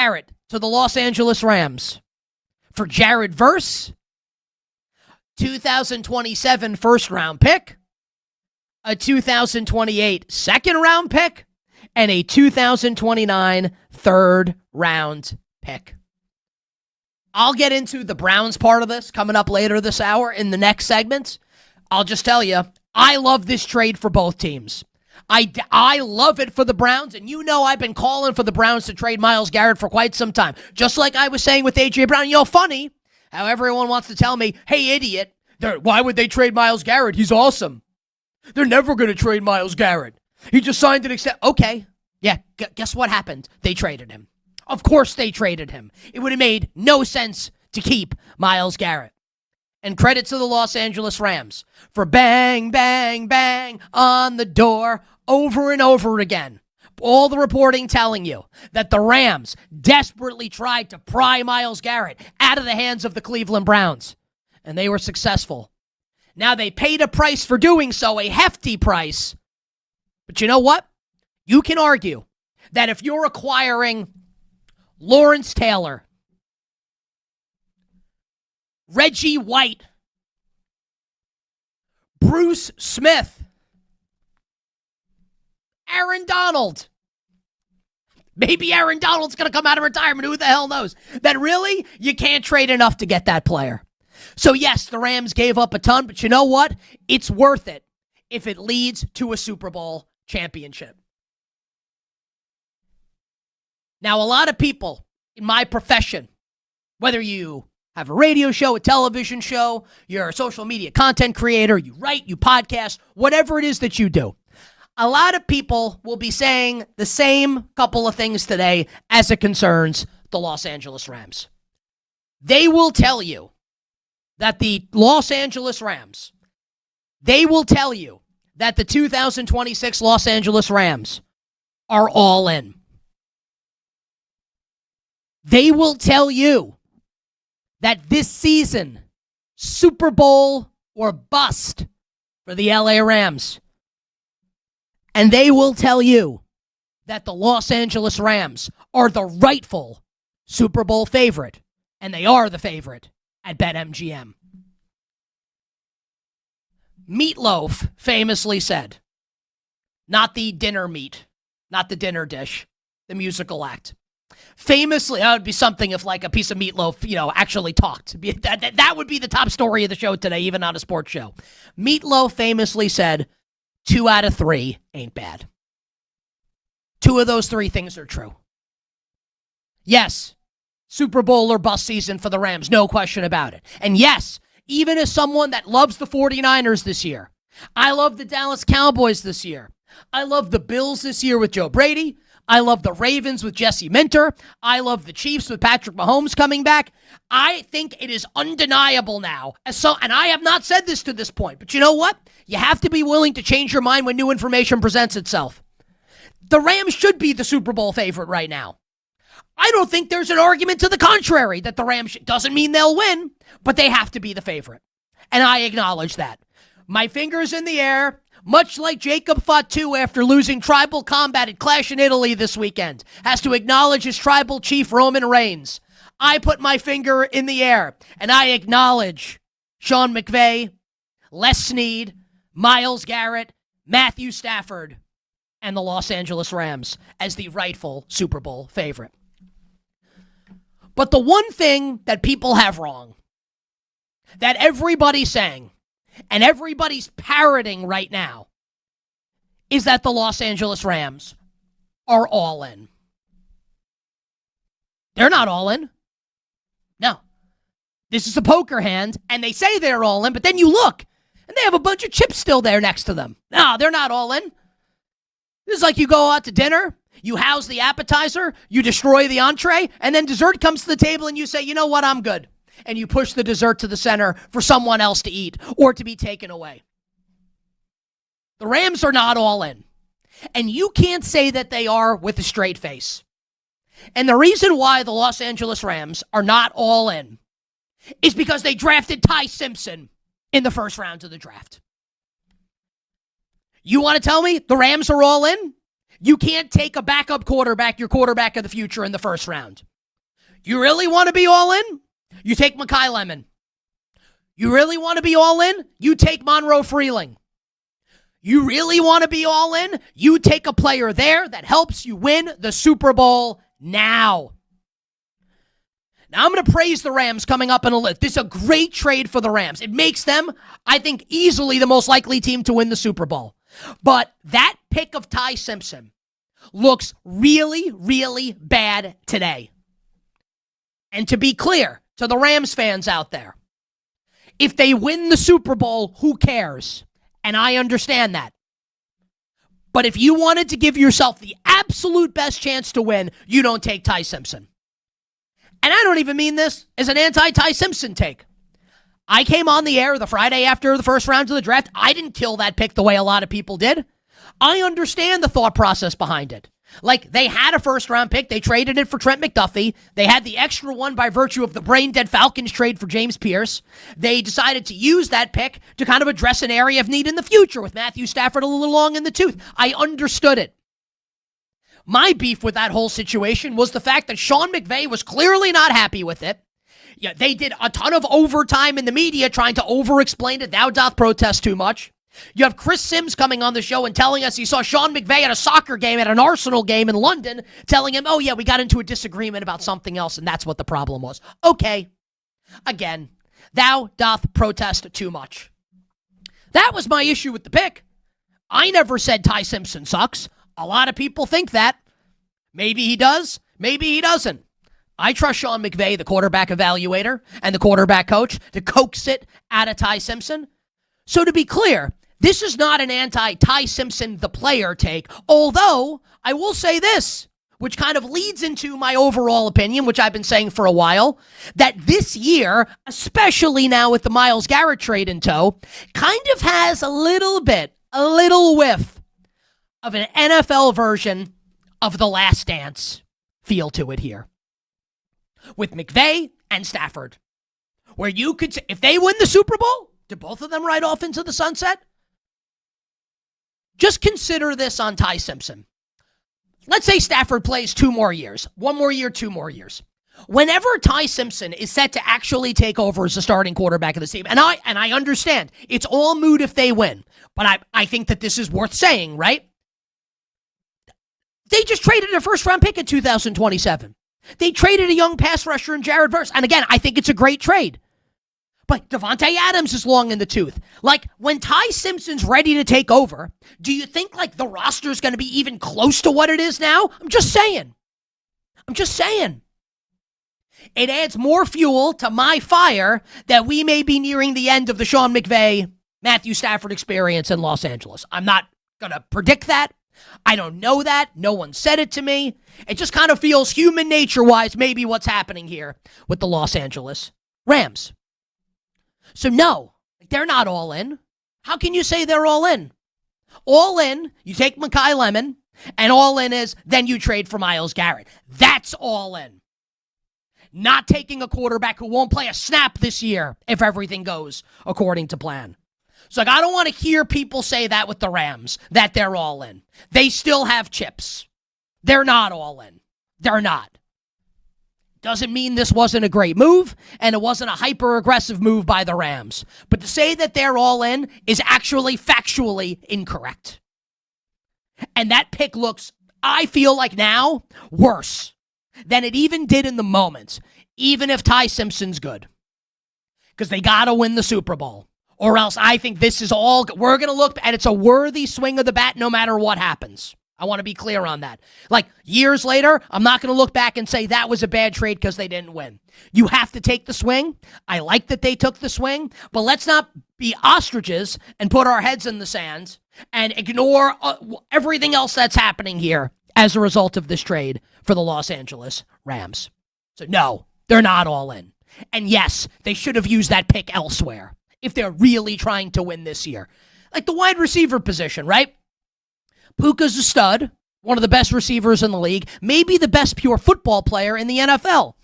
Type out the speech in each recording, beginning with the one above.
Garrett to the Los Angeles Rams for Jared Verse, 2027 first-round pick, a 2028 second-round pick, and a 2029 third-round pick. I'll get into the Browns part of this coming up later this hour in the next segment. I'll just tell you, I love this trade for both teams. I love it for the Browns, and you know I've been calling for the Browns to trade Myles Garrett for quite some time. Just like I was saying with A.J. Brown. You know, funny how everyone wants to tell me, hey, idiot, why would they trade Myles Garrett? He's awesome. They're never going to trade Myles Garrett. He just signed an extension. Okay, yeah, guess what happened? They traded him. Of course they traded him. It would have made no sense to keep Myles Garrett. And credit to the Los Angeles Rams for bang, bang, bang on the door over and over again. All the reporting telling you that the Rams desperately tried to pry Myles Garrett out of the hands of the Cleveland Browns. And they were successful. Now they paid a price for doing so, a hefty price. But you know what? You can argue that if you're acquiring Lawrence Taylor, Reggie White, Bruce Smith, Aaron Donald. Maybe Aaron Donald's going to come out of retirement. Who the hell knows? Then really, you can't trade enough to get that player. So yes, the Rams gave up a ton, but you know what? It's worth it if it leads to a Super Bowl championship. Now, a lot of people in my profession, whether you have a radio show, a television show, you're a social media content creator, you write, you podcast, whatever it is that you do, a lot of people will be saying the same couple of things today as it concerns the Los Angeles Rams. They will tell you that the Los Angeles Rams, they will tell you that the 2026 Los Angeles Rams are all in. They will tell you that this season, Super Bowl or bust for the LA Rams. And they will tell you that the Los Angeles Rams are the rightful Super Bowl favorite, and they are the favorite at BetMGM. Meatloaf famously said, not the dinner meat, not the dinner dish, the musical act. Famously, that would be something if like a piece of meatloaf, actually talked. That would be the top story of the show today, even on a sports show. Meatloaf famously said, 2 out of 3 ain't bad. 2 of those 3 things are true. Yes, Super Bowl or bust season for the Rams, no question about it. And yes, even as someone that loves the 49ers this year, I love the Dallas Cowboys this year. I love the Bills this year with Joe Brady. I love the Ravens with Jesse Minter. I love the Chiefs with Patrick Mahomes coming back. I think it is undeniable now. And I have not said this to this point, but you know what? You have to be willing to change your mind when new information presents itself. The Rams should be the Super Bowl favorite right now. I don't think there's an argument to the contrary that the Rams doesn't mean they'll win, but they have to be the favorite. And I acknowledge that. My finger's in the air. Much like Jacob Fatu after losing tribal combat at Clash in Italy this weekend, has to acknowledge his tribal chief Roman Reigns. I put my finger in the air, and I acknowledge Sean McVay, Les Snead, Myles Garrett, Matthew Stafford, and the Los Angeles Rams as the rightful Super Bowl favorite. But the one thing that people have wrong, that everybody's saying, and everybody's parroting right now, is that the Los Angeles Rams are all in. They're not all in. No. This is a poker hand, and they say they're all in, but then you look, and they have a bunch of chips still there next to them. No, they're not all in. This is like you go out to dinner, you house the appetizer, you destroy the entree, and then dessert comes to the table, and you say, you know what, I'm good. And you push the dessert to the center for someone else to eat or to be taken away. The Rams are not all in. And you can't say that they are with a straight face. And the reason why the Los Angeles Rams are not all in is because they drafted Ty Simpson in the first round of the draft. You want to tell me the Rams are all in? You can't take a backup quarterback, your quarterback of the future, in the first round. You really want to be all in? You take Mekhi Lemon. You really want to be all in? You take Monroe Freeling. You really want to be all in? You take a player there that helps you win the Super Bowl now. Now, I'm going to praise the Rams coming up in a list. This is a great trade for the Rams. It makes them, I think, easily the most likely team to win the Super Bowl. But that pick of Ty Simpson looks really, really bad today. And to be clear to the Rams fans out there, if they win the Super Bowl, who cares? And I understand that. But if you wanted to give yourself the absolute best chance to win, you don't take Ty Simpson. And I don't even mean this as an anti-Ty Simpson take. I came on the air the Friday after the first round of the draft. I didn't kill that pick the way a lot of people did. I understand the thought process behind it. Like, they had a first-round pick. They traded it for Trent McDuffie. They had the extra one by virtue of the brain-dead Falcons trade for James Pierce. They decided to use that pick to kind of address an area of need in the future with Matthew Stafford a little long in the tooth. I understood it. My beef with that whole situation was the fact that Sean McVay was clearly not happy with it. Yeah, they did a ton of overtime in the media trying to over-explain it. Thou doth protest too much. You have Chris Sims coming on the show and telling us he saw Sean McVay at a soccer game, at an Arsenal game in London, telling him, oh yeah, we got into a disagreement about something else, and that's what the problem was. Okay. Again, thou doth protest too much. That was my issue with the pick. I never said Ty Simpson sucks. A lot of people think that. Maybe he does. Maybe he doesn't. I trust Sean McVay, the quarterback evaluator, and the quarterback coach to coax it out of Ty Simpson. So to be clear, this is not an anti-Ty Simpson, the player take, although I will say this, which kind of leads into my overall opinion, which I've been saying for a while, that this year, especially now with the Myles Garrett trade in tow, kind of has a little whiff of an NFL version of The Last Dance feel to it here. With McVay and Stafford, where you could say, if they win the Super Bowl, do both of them ride off into the sunset? Just consider this on Ty Simpson. Let's say Stafford plays 2 more years. 1 more year, 2 more years. Whenever Ty Simpson is set to actually take over as the starting quarterback of the team, and I understand, it's all moot if they win, but I think that this is worth saying, right? They just traded a first-round pick in 2027. They traded a young pass rusher in Jared Verse. And again, I think it's a great trade. But Devontae Adams is long in the tooth. Like, when Ty Simpson's ready to take over, do you think, like, the roster's going to be even close to what it is now? I'm just saying. It adds more fuel to my fire that we may be nearing the end of the Sean McVay, Matthew Stafford experience in Los Angeles. I'm not going to predict that. I don't know that. No one said it to me. It just kind of feels human nature-wise maybe what's happening here with the Los Angeles Rams. So no, they're not all in. How can you say they're all in? All in, you take Mekhi Lemon, and all in is then you trade for Myles Garrett. That's all in. Not taking a quarterback who won't play a snap this year if everything goes according to plan. So, like, I don't want to hear people say that with the Rams, that they're all in. They still have chips. They're not all in. They're not. Doesn't mean this wasn't a great move, and it wasn't a hyper-aggressive move by the Rams. But to say that they're all in is actually factually incorrect. And that pick looks, I feel like now, worse than it even did in the moment, even if Ty Simpson's good. Because they got to win the Super Bowl. Or else I think this is all, we're going to look, and it's a worthy swing of the bat no matter what happens. I want to be clear on that. Like, years later, I'm not going to look back and say that was a bad trade because they didn't win. You have to take the swing. I like that they took the swing, but let's not be ostriches and put our heads in the sand and ignore everything else that's happening here as a result of this trade for the Los Angeles Rams. So no, they're not all in. And yes, they should have used that pick elsewhere if they're really trying to win this year. Like the wide receiver position, right? Puka's a stud, one of the best receivers in the league, maybe the best pure football player in the NFL.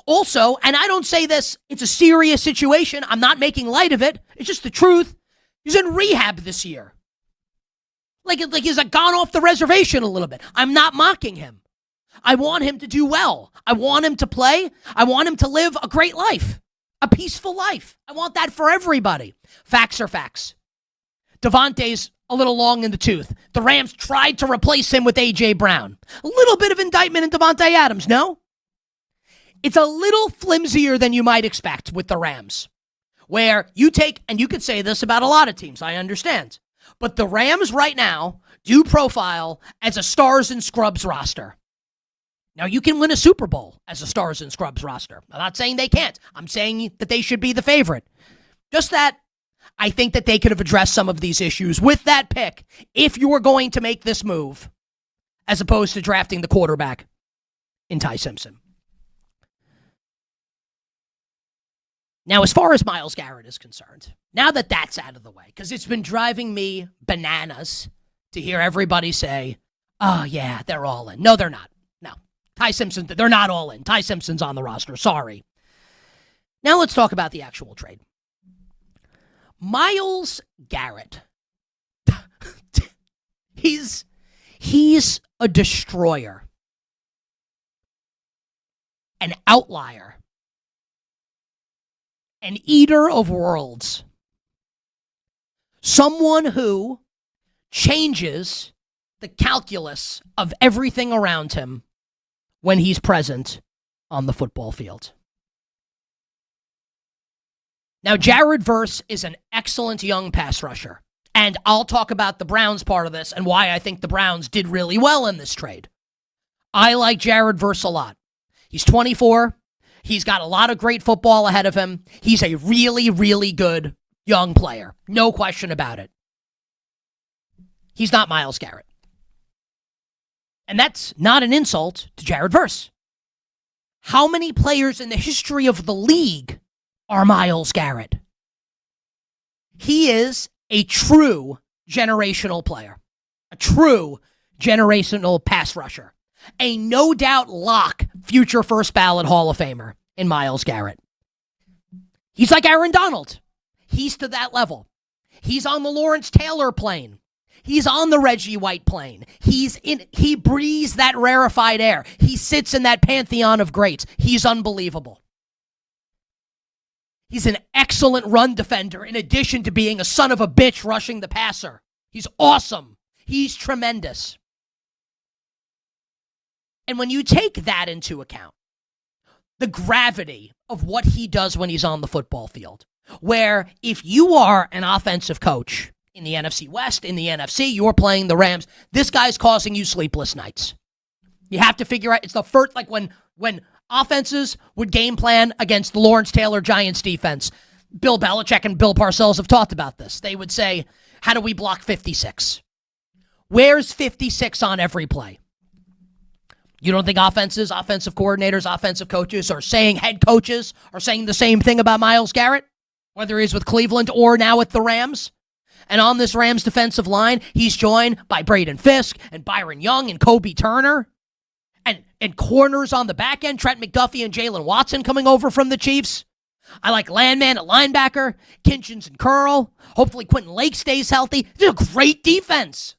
Also, and I don't say this, it's a serious situation. I'm not making light of it. It's just the truth. He's in rehab this year. Like he's gone off the reservation a little bit. I'm not mocking him. I want him to do well. I want him to play. I want him to live a great life, a peaceful life. I want that for everybody. Facts are facts. Devontae's a little long in the tooth. The Rams tried to replace him with A.J. Brown. A little bit of indictment in Devontae Adams, no? It's a little flimsier than you might expect with the Rams, where you take, and you could say this about a lot of teams, I understand, but the Rams right now do profile as a stars and scrubs roster. Now, you can win a Super Bowl as a stars and scrubs roster. I'm not saying they can't. I'm saying that they should be the favorite. Just that I think that they could have addressed some of these issues with that pick if you were going to make this move, as opposed to drafting the quarterback in Ty Simpson. Now, as far as Myles Garrett is concerned, now that that's out of the way, because it's been driving me bananas to hear everybody say, oh, yeah, they're all in. No, they're not. No. Ty Simpson, they're not all in. Ty Simpson's on the roster. Sorry. Now let's talk about the actual trade. Myles Garrett. He's a destroyer. An outlier. An eater of worlds. Someone who changes the calculus of everything around him when he's present on the football field. Now, Jared Verse is an excellent young pass rusher, and I'll talk about the Browns part of this and why I think the Browns did really well in this trade. I like Jared Verse a lot. He's 24. He's got a lot of great football ahead of him. He's a really, really good young player. No question about it. He's not Myles Garrett. And that's not an insult to Jared Verse. How many players in the history of the league are Myles Garrett? He is a true generational player. A true generational pass rusher. A no-doubt lock future first ballot Hall of Famer in Myles Garrett. He's like Aaron Donald. He's to that level. He's on the Lawrence Taylor plane. He's on the Reggie White plane. He breathes that rarefied air. He sits in that pantheon of greats. He's unbelievable. He's an excellent run defender in addition to being a son of a bitch rushing the passer. He's awesome. He's tremendous. And when you take that into account, the gravity of what he does when he's on the football field, where if you are an offensive coach in the NFC West, in the NFC, you're playing the Rams, this guy's causing you sleepless nights. You have to figure out, it's the first, like when offenses would game plan against the Lawrence Taylor Giants defense, Bill Belichick and Bill Parcells have talked about this. They would say, how do we block 56? Where's 56 on every play? You don't think offenses, offensive coordinators, offensive coaches head coaches are saying the same thing about Myles Garrett? Whether he's with Cleveland or now with the Rams? And on this Rams defensive line, he's joined by Braden Fisk and Byron Young and Kobe Turner. And corners on the back end, Trent McDuffie and Jalen Watson coming over from the Chiefs. I like Landman at linebacker, Kinchins and Curl. Hopefully Quentin Lake stays healthy. It's a great defense.